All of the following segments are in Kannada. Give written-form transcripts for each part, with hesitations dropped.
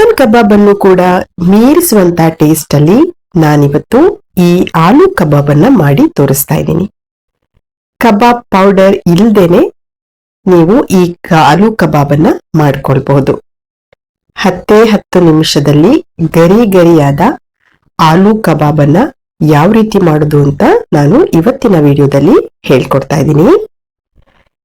ಚಿಕನ್ ಕಬಾಬ್ ಅನ್ನು ಕೂಡ ಮೀರಿಸುವಂತ ಟೇಸ್ಟ್ ಅಲ್ಲಿ ನಾನಿವತ್ತು ಈ ಆಲೂ ಕಬಾಬ್ ಅನ್ನ ಮಾಡಿ ತೋರಿಸ್ತಾ ಇದ್ದೀನಿ. ಕಬಾಬ್ ಪೌಡರ್ ಇಲ್ದೇನೆ ನೀವು ಈ ಆಲೂ ಕಬಾಬ್ ಅನ್ನ ಮಾಡ್ಕೊಳ್ಬಹುದು. 10 ನಿಮಿಷದಲ್ಲಿ ಗರಿ ಗರಿಯಾದ ಆಲೂ ಕಬಾಬ್ ಅನ್ನ ಯಾವ ರೀತಿ ಮಾಡೋದು ಅಂತ ನಾನು ಇವತ್ತಿನ ವಿಡಿಯೋದಲ್ಲಿ ಹೇಳ್ಕೊಡ್ತಾ ಇದ್ದೀನಿ.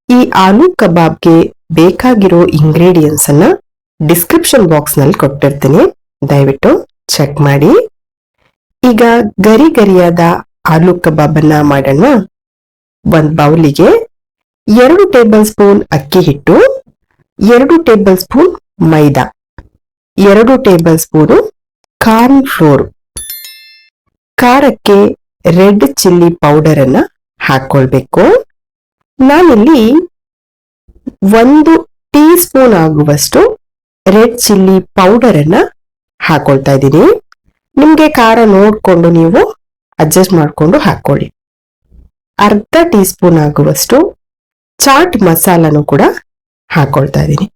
ಈ ಆಲೂ ಕಬಾಬ್ಗೆ ಬೇಕಾಗಿರೋ ಇಂಗ್ರೀಡಿಯೆಂಟ್ಸ್ ಅನ್ನ ಡಿಸ್ಕ್ರಿಪ್ಷನ್ ಬಾಕ್ಸ್ ನಲ್ಲಿ ಕೊಟ್ಟಿರ್ತೀನಿ, ದಯವಿಟ್ಟು ಚೆಕ್ ಮಾಡಿ. ಈಗ ಗರಿ ಗರಿಯಾದ ಆಲೂ ಕಬಾಬ್ ಅನ್ನ ಮಾಡೋಣ. ಒಂದು ಬೌಲಿಗೆ 2 ಟೇಬಲ್ ಸ್ಪೂನ್ ಅಕ್ಕಿ ಹಿಟ್ಟು, 2 ಟೇಬಲ್ ಸ್ಪೂನ್ ಮೈದಾ, 2 ಟೇಬಲ್ ಸ್ಪೂನ್ ಕಾರ್ನ್ ಫ್ಲೋರ್, ಖಾರಕ್ಕೆ ರೆಡ್ ಚಿಲ್ಲಿ ಪೌಡರ್ ಅನ್ನ ಹಾಕೊಳ್ಬೇಕು. ನಾನಿಲ್ಲಿ 1 ಟೀ ಸ್ಪೂನ್ ಆಗುವಷ್ಟು ರೆಡ್ ಚಿಲ್ಲಿ ಪೌಡರ್ ಅನ್ನ ಹಾಕೊಳ್ತಾ ಇದ್ದೀನಿ. ನಿಮ್ಗೆ ಖಾರ ನೋಡ್ಕೊಂಡು ನೀವು ಅಡ್ಜಸ್ಟ್ ಮಾಡ್ಕೊಂಡು ಹಾಕೊಳ್ಳಿ. ಅರ್ಧ ಟೀ ಸ್ಪೂನ್ ಆಗುವಷ್ಟು ಚಾಟ್ ಮಸಾಲನು ಕೂಡ ಹಾಕೊಳ್ತಾ ಇದ್ದೀನಿ.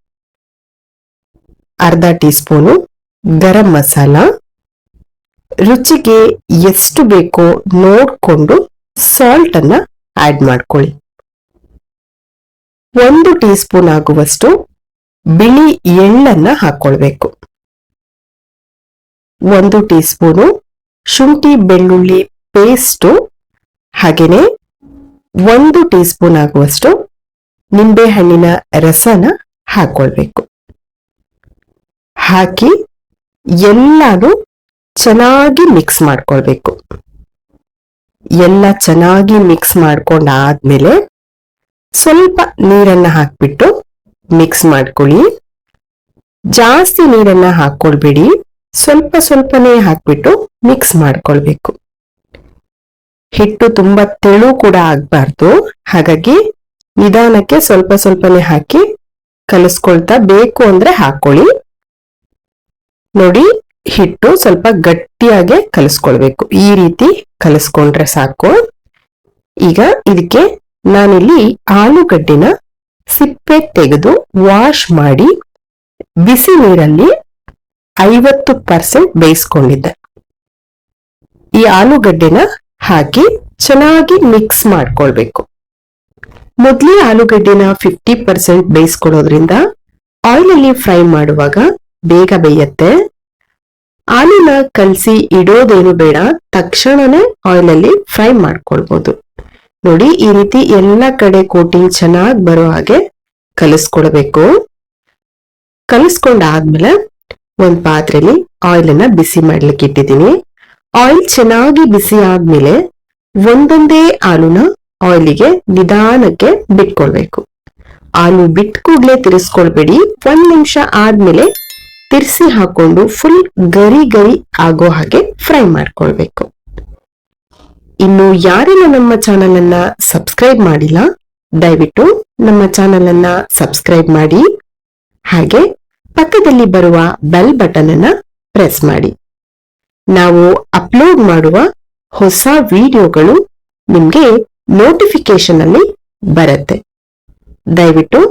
ಅರ್ಧ ಟೀ ಸ್ಪೂನು ಗರಂ ಮಸಾಲ, ರುಚಿಗೆ ಎಷ್ಟು ಬೇಕೋ ನೋಡ್ಕೊಂಡು ಸಾಲ್ಟ್ ಅನ್ನ ಆಡ್ ಮಾಡ್ಕೊಳ್ಳಿ. 1 ಟೀ ಸ್ಪೂನ್ ಆಗುವಷ್ಟು ಬಿಳಿ ಎಳ್ಳನ್ನ ಹಾಕೊಳ್ಬೇಕು. 1 ಟೀ ಸ್ಪೂನು ಶುಂಠಿ ಬೆಳ್ಳುಳ್ಳಿ ಪೇಸ್ಟು, ಹಾಗೇನೆ 1 ಟೀ ಸ್ಪೂನ್ ಆಗುವಷ್ಟು ನಿಂಬೆ ಹಣ್ಣಿನ ರಸನ ಹಾಕೊಳ್ಬೇಕು. ಹಾಕಿ ಎಲ್ಲಾನು ಚೆನ್ನಾಗಿ ಮಿಕ್ಸ್ ಮಾಡ್ಕೊಳ್ಬೇಕು. ಎಲ್ಲ ಚೆನ್ನಾಗಿ ಮಿಕ್ಸ್ ಮಾಡ್ಕೊಂಡಾದ್ಮೇಲೆ ಸ್ವಲ್ಪ ನೀರನ್ನ ಹಾಕ್ಬಿಟ್ಟು ಮಿಕ್ಸ್ ಮಾಡ್ಕೊಳ್ಳಿ. ಜಾಸ್ತಿ ನೀರನ್ನ ಹಾಕೊಳ್ಬೇಡಿ, ಸ್ವಲ್ಪ ಸ್ವಲ್ಪನೇ ಹಾಕ್ಬಿಟ್ಟು ಮಿಕ್ಸ್ ಮಾಡ್ಕೊಳ್ಬೇಕು. ಹಿಟ್ಟು ತುಂಬಾ ತೆಳು ಕೂಡ ಆಗ್ಬಾರ್ದು, ಹಾಗಾಗಿ ನಿಧಾನಕ್ಕೆ ಸ್ವಲ್ಪ ಸ್ವಲ್ಪನೇ ಹಾಕಿ ಕಲಿಸ್ಕೊಳ್ತಾ, ಬೇಕು ಅಂದ್ರೆ ಹಾಕೊಳ್ಳಿ. ನೋಡಿ, ಹಿಟ್ಟು ಸ್ವಲ್ಪ ಗಟ್ಟಿಯಾಗೆ ಕಲಿಸ್ಕೊಳ್ಬೇಕು. ಈ ರೀತಿ ಕಲಿಸ್ಕೊಂಡ್ರೆ ಸಾಕು. ಈಗ ಇದಕ್ಕೆ ನಾನಿಲ್ಲಿ ಆಲೂಗಡ್ಡೆನ ಸಿಪ್ಪೆ ತೆಗೆದು ವಾಶ್ ಮಾಡಿ ಬಿಸಿ ನೀರಲ್ಲಿ 50% ಬೇಯಿಸ್ಕೊಂಡಿದ್ದೆ. ಈ ಆಲೂಗಡ್ಡೆನ ಹಾಕಿ ಚೆನ್ನಾಗಿ ಮಿಕ್ಸ್ ಮಾಡ್ಕೊಳ್ಬೇಕು. ಮೊದಲೇ ಆಲೂಗಡ್ಡೆನ 50% ಬೇಯಿಸ್ಕೊಳ್ಳೋದ್ರಿಂದ ಆಯಿಲ್ ಅಲ್ಲಿ ಫ್ರೈ ಮಾಡುವಾಗ ಬೇಗ ಬೇಯತ್ತೆ. ಆಲೂನ ಕಲಸಿ ಇಡೋದೇನು ಬೇಡ, ತಕ್ಷಣನೇ ಆಯಿಲ್ ಅಲ್ಲಿ ಫ್ರೈ ಮಾಡ್ಕೊಳ್ಬಹುದು. ನೋಡಿ, ಈ ರೀತಿ ಎಲ್ಲ ಕಡೆ ಕೋಟಿಂಗ್ ಚೆನ್ನಾಗಿ ಬರೋ ಹಾಗೆ ಕಲಿಸ್ಕೊಳ್ಬೇಕು. ಕಲಿಸ್ಕೊಂಡಾದ್ಮೇಲೆ ಒಂದ್ ಪಾತ್ರೆಯಲ್ಲಿ ಆಯಿಲ್ ಅನ್ನ ಬಿಸಿ ಮಾಡ್ಲಿಕ್ಕೆ ಇಟ್ಟಿದ್ದೀನಿ. ಆಯಿಲ್ ಚೆನ್ನಾಗಿ ಬಿಸಿ ಆದ್ಮೇಲೆ ಒಂದೊಂದೇ ಆಲೂನ ಆಯಿಲಿಗೆ ನಿಧಾನಕ್ಕೆ ಬಿಟ್ಕೊಳ್ಬೇಕು. ಆಲೂ ಬಿಟ್ ಕೂಡ್ಲೆ ತಿರ್ಸ್ಕೊಳ್ಬೇಡಿ. 1 ನಿಮಿಷ ಆದ್ಮೇಲೆ ತಿರ್ಸಿ ಹಾಕೊಂಡು ಫುಲ್ ಗರಿ ಗರಿ ಆಗೋ ಹಾಗೆ ಫ್ರೈ ಮಾಡ್ಕೊಳ್ಬೇಕು. ಇನ್ನು ಯಾರೆಲ್ಲ ನಮ್ಮ ಚಾನೆಲ್ ಅನ್ನ ಸಬ್ಸ್ಕ್ರೈಬ್ ಮಾಡಿಲ್ಲ, ದಯವಿಟ್ಟು ನಮ್ಮ ಚಾನೆಲ್ ಅನ್ನ ಸಬ್ಸ್ಕ್ರೈಬ್ ಮಾಡಿ. ಹಾಗೆ ಪಕ್ಕದಲ್ಲಿ ಬರುವ ಬೆಲ್ ಬಟನ್ ಅನ್ನ ಪ್ರೆಸ್ ಮಾಡಿ. ನಾವು ಅಪ್ಲೋಡ್ ಮಾಡುವ ಹೊಸ ವಿಡಿಯೋಗಳು ನಿಮ್ಗೆ ನೋಟಿಫಿಕೇಶನ್ ಅಲ್ಲಿ ಬರುತ್ತೆ. ದಯವಿಟ್ಟು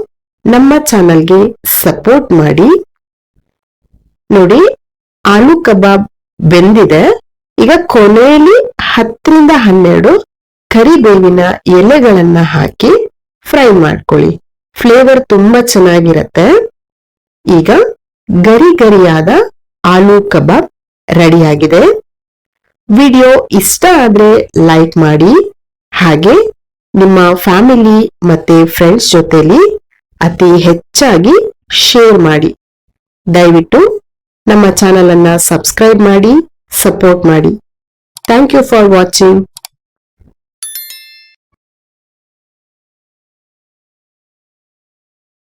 ನಮ್ಮ ಚಾನೆಲ್ಗೆ ಸಪೋರ್ಟ್ ಮಾಡಿ. ನೋಡಿ, ಆಲೂ ಕಬಾಬ್ ಬೆಂದಿದೆ. ಈಗ ಕೊನೆಯಲ್ಲಿ 10-12 ಕರಿಬೇವಿನ ಎಲೆಗಳನ್ನ ಹಾಕಿ ಫ್ರೈ ಮಾಡ್ಕೊಳ್ಳಿ. ಫ್ಲೇವರ್ ತುಂಬಾ ಚೆನ್ನಾಗಿರತ್ತೆ. ಈಗ ಗರಿ ಗರಿಯಾದ ಆಲೂ ಕಬಾಬ್ ರೆಡಿಯಾಗಿದೆ. ವಿಡಿಯೋ ಇಷ್ಟ ಆದ್ರೆ ಲೈಕ್ ಮಾಡಿ, ಹಾಗೆ ನಿಮ್ಮ ಫ್ಯಾಮಿಲಿ ಮತ್ತೆ ಫ್ರೆಂಡ್ಸ್ ಜೊತೆಲಿ ಅತಿ ಹೆಚ್ಚಾಗಿ ಶೇರ್ ಮಾಡಿ. ದಯವಿಟ್ಟು ನಮ್ಮ ಚಾನೆಲ್ ಅನ್ನ ಸಬ್ಸ್ಕ್ರೈಬ್ ಮಾಡಿ, ಸಪೋರ್ಟ್ ಮಾಡಿ. Thank you for watching.